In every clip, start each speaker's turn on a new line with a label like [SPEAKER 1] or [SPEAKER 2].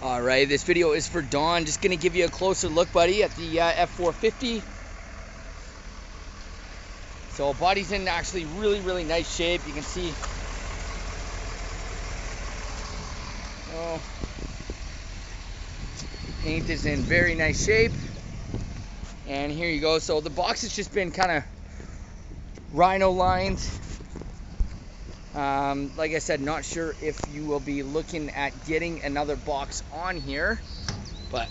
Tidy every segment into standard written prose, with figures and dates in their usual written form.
[SPEAKER 1] Alright, this video is for Don. Just going to give you a closer look, buddy, at the F450. So body's in actually really nice shape. You can see paint is in very nice shape. And here you go. So the box has just been kind of rhino lined. Like I said, not sure if you will be looking at getting another box on here, but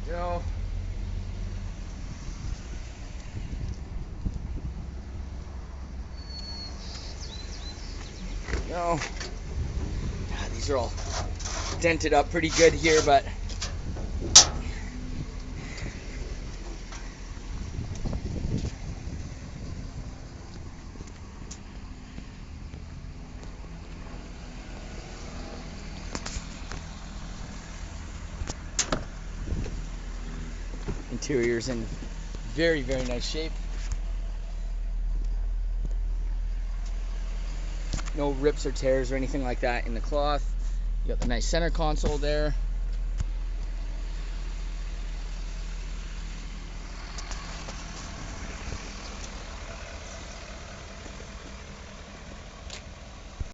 [SPEAKER 1] go. Go. These are all dented up pretty good here, but interior's in very nice shape. No rips or tears or anything like that in the cloth. You got the nice center console there.